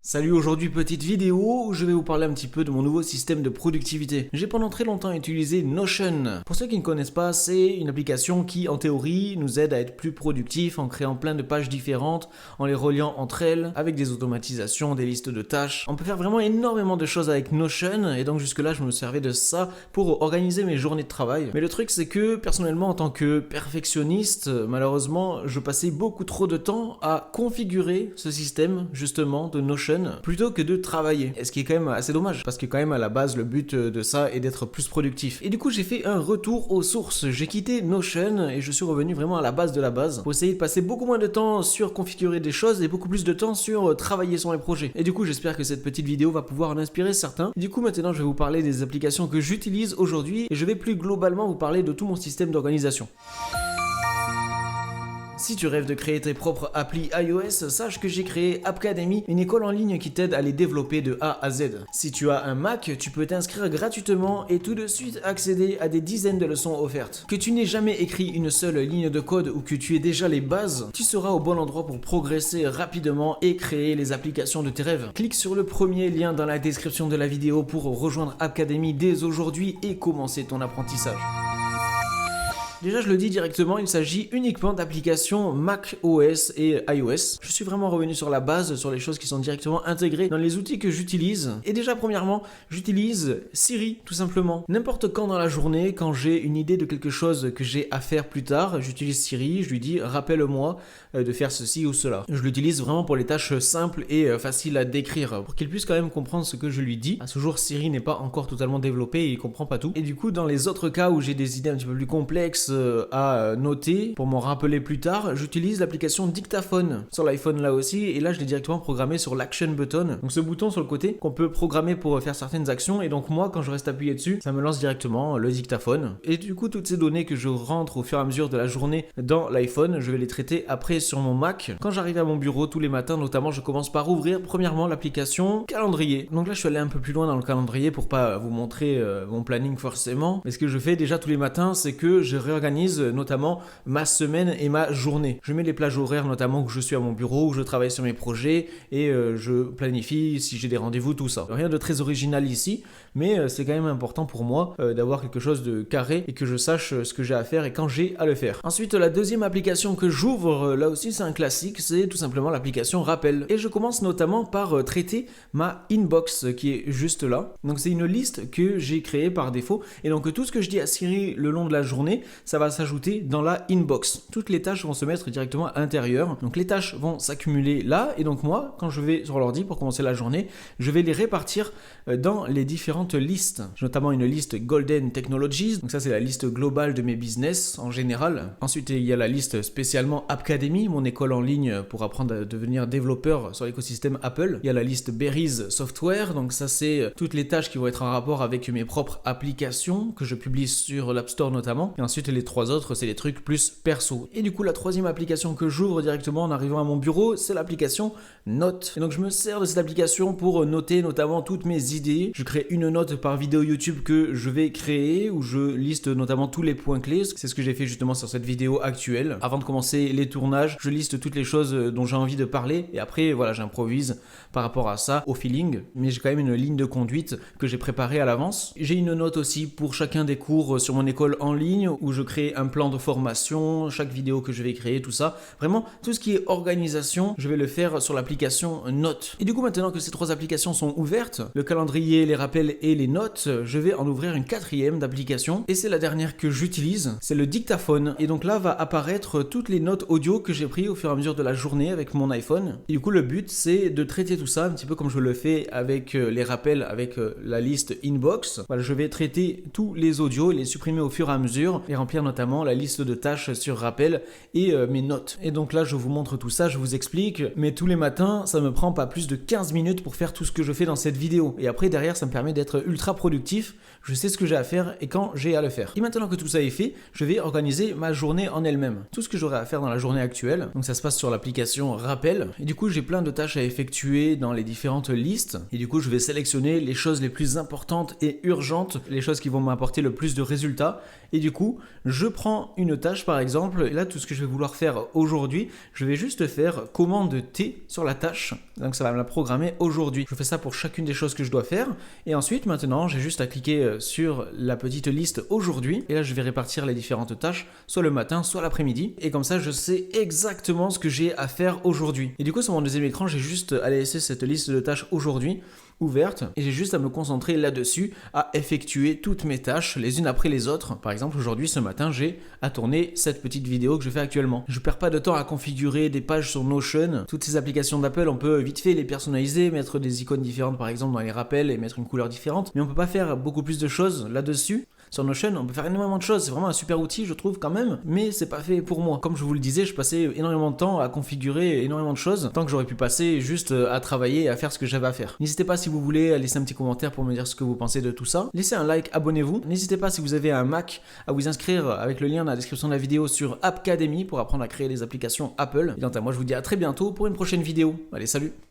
Salut, aujourd'hui petite vidéo où je vais vous parler un petit peu de mon nouveau système de productivité. J'ai pendant très longtemps utilisé Notion. Pour ceux qui ne connaissent pas, c'est une application qui en théorie nous aide à être plus productif en créant plein de pages différentes, en les reliant entre elles, avec des automatisations, des listes de tâches. On peut faire vraiment énormément de choses avec Notion et donc jusque là je me servais de ça pour organiser mes journées de travail. Mais le truc c'est que personnellement en tant que perfectionniste, malheureusement je passais beaucoup trop de temps à configurer ce système justement de Notion plutôt que de travailler. Et ce qui est quand même assez dommage parce que quand même à la base le but de ça est d'être plus productif. Et du coup j'ai fait un retour aux sources. J'ai quitté Notion et je suis revenu vraiment à la base de la base pour essayer de passer beaucoup moins de temps sur configurer des choses et beaucoup plus de temps sur travailler sur mes projets. Et du coup j'espère que cette petite vidéo va pouvoir en inspirer certains. Du coup maintenant je vais vous parler des applications que j'utilise aujourd'hui et je vais plus globalement vous parler de tout mon système d'organisation. Si tu rêves de créer tes propres applis iOS, sache que j'ai créé Appcademy, une école en ligne qui t'aide à les développer de A à Z. Si tu as un Mac, tu peux t'inscrire gratuitement et tout de suite accéder à des dizaines de leçons offertes. Que tu n'aies jamais écrit une seule ligne de code ou que tu aies déjà les bases, tu seras au bon endroit pour progresser rapidement et créer les applications de tes rêves. Clique sur le premier lien dans la description de la vidéo pour rejoindre Appcademy dès aujourd'hui et commencer ton apprentissage. Déjà, je le dis directement, il s'agit uniquement d'applications Mac OS et iOS. Je suis vraiment revenu sur la base, sur les choses qui sont directement intégrées dans les outils que j'utilise. Et déjà, premièrement, j'utilise Siri, tout simplement. N'importe quand dans la journée, quand j'ai une idée de quelque chose que j'ai à faire plus tard, j'utilise Siri, je lui dis « rappelle-moi de faire ceci ou cela ». Je l'utilise vraiment pour les tâches simples et faciles à décrire, pour qu'il puisse quand même comprendre ce que je lui dis. À ce jour, Siri n'est pas encore totalement développé et il comprend pas tout. Et du coup, dans les autres cas où j'ai des idées un petit peu plus complexes, à noter pour m'en rappeler plus tard, j'utilise l'application Dictaphone sur l'iPhone là aussi, et là je l'ai directement programmé sur l'action button, donc ce bouton sur le côté qu'on peut programmer pour faire certaines actions, et donc moi quand je reste appuyé dessus ça me lance directement le dictaphone, et du coup toutes ces données que je rentre au fur et à mesure de la journée dans l'iPhone, je vais les traiter après sur mon Mac. Quand j'arrive à mon bureau tous les matins notamment, je commence par ouvrir premièrement l'application calendrier. Donc là je suis allé un peu plus loin dans le calendrier pour pas vous montrer mon planning forcément, mais ce que je fais déjà tous les matins c'est que je réorganise notamment ma semaine et ma journée. Je mets les plages horaires notamment où je suis à mon bureau, où je travaille sur mes projets et je planifie si j'ai des rendez-vous, tout ça. Rien de très original ici, mais c'est quand même important pour moi d'avoir quelque chose de carré et que je sache ce que j'ai à faire et quand j'ai à le faire. Ensuite, la deuxième application que j'ouvre, là aussi c'est un classique, c'est tout simplement l'application Rappel. Et je commence notamment par traiter ma inbox qui est juste là. Donc c'est une liste que j'ai créée par défaut et donc tout ce que je dis à Siri le long de la journée, ça va s'ajouter dans la inbox. Toutes les tâches vont se mettre directement à l'intérieur. Donc les tâches vont s'accumuler là et donc moi, quand je vais sur l'ordi pour commencer la journée, je vais les répartir dans les différentes listes. J'ai notamment une liste Golden Technologies. Donc ça c'est la liste globale de mes business en général. Ensuite il y a la liste spécialement Appcademy, mon école en ligne pour apprendre à devenir développeur sur l'écosystème Apple. Il y a la liste Berries Software. Donc ça c'est toutes les tâches qui vont être en rapport avec mes propres applications que je publie sur l'App Store notamment. Et ensuite les trois autres c'est les trucs plus perso. Et du coup la troisième application que j'ouvre directement en arrivant à mon bureau, c'est l'application Notes. Et donc je me sers de cette application pour noter notamment toutes mes idées. Je crée une note par vidéo YouTube que je vais créer où je liste notamment tous les points clés. C'est ce que j'ai fait justement sur cette vidéo actuelle. Avant de commencer les tournages, je liste toutes les choses dont j'ai envie de parler et après voilà, j'improvise par rapport à ça au feeling, mais j'ai quand même une ligne de conduite que j'ai préparée à l'avance. J'ai une note aussi pour chacun des cours sur mon école en ligne où je crée un plan de formation, chaque vidéo que je vais créer, tout ça. Vraiment, tout ce qui est organisation, je vais le faire sur l'application Notes. Et du coup, maintenant que ces trois applications sont ouvertes, le calendrier, les rappels et les notes, je vais en ouvrir une quatrième d'application. Et c'est la dernière que j'utilise, c'est le dictaphone. Et donc là, va apparaître toutes les notes audio que j'ai prises au fur et à mesure de la journée avec mon iPhone. Et du coup, le but, c'est de traiter tout ça un petit peu comme je le fais avec les rappels, avec la liste Inbox. Voilà, je vais traiter tous les audios et les supprimer au fur et à mesure et remplir notamment la liste de tâches sur Rappel et mes notes. Et donc là, je vous montre tout ça, je vous explique, mais tous les matins, ça me prend pas plus de 15 minutes pour faire tout ce que je fais dans cette vidéo. Et après, derrière, ça me permet d'être ultra productif, je sais ce que j'ai à faire et quand j'ai à le faire. Et maintenant que tout ça est fait, je vais organiser ma journée en elle-même. Tout ce que j'aurai à faire dans la journée actuelle, donc ça se passe sur l'application Rappel, et du coup, j'ai plein de tâches à effectuer dans les différentes listes, et du coup, je vais sélectionner les choses les plus importantes et urgentes, les choses qui vont m'apporter le plus de résultats, et du coup, je prends une tâche par exemple, et là tout ce que je vais vouloir faire aujourd'hui, je vais juste faire commande T sur la tâche, donc ça va me la programmer aujourd'hui. Je fais ça pour chacune des choses que je dois faire, et ensuite maintenant j'ai juste à cliquer sur la petite liste aujourd'hui, et là je vais répartir les différentes tâches, soit le matin, soit l'après-midi, et comme ça je sais exactement ce que j'ai à faire aujourd'hui. Et du coup sur mon deuxième écran, j'ai juste à laisser cette liste de tâches aujourd'hui ouverte et j'ai juste à me concentrer là-dessus, à effectuer toutes mes tâches les unes après les autres. Par exemple aujourd'hui, ce matin, j'ai à tourner cette petite vidéo que je fais actuellement. Je perds pas de temps à configurer des pages sur Notion. Toutes ces applications d'Apple, on peut vite fait les personnaliser, mettre des icônes différentes par exemple dans les rappels et mettre une couleur différente, mais on peut pas faire beaucoup plus de choses là-dessus. Sur Notion, on peut faire énormément de choses, c'est vraiment un super outil je trouve quand même, mais c'est pas fait pour moi. Comme je vous le disais, je passais énormément de temps à configurer énormément de choses, tant que j'aurais pu passer juste à travailler et à faire ce que j'avais à faire. N'hésitez pas si vous voulez à laisser un petit commentaire pour me dire ce que vous pensez de tout ça. Laissez un like, abonnez-vous. N'hésitez pas si vous avez un Mac à vous inscrire avec le lien dans la description de la vidéo sur Appcademy pour apprendre à créer des applications Apple. Et quant à moi, je vous dis à très bientôt pour une prochaine vidéo. Allez, salut!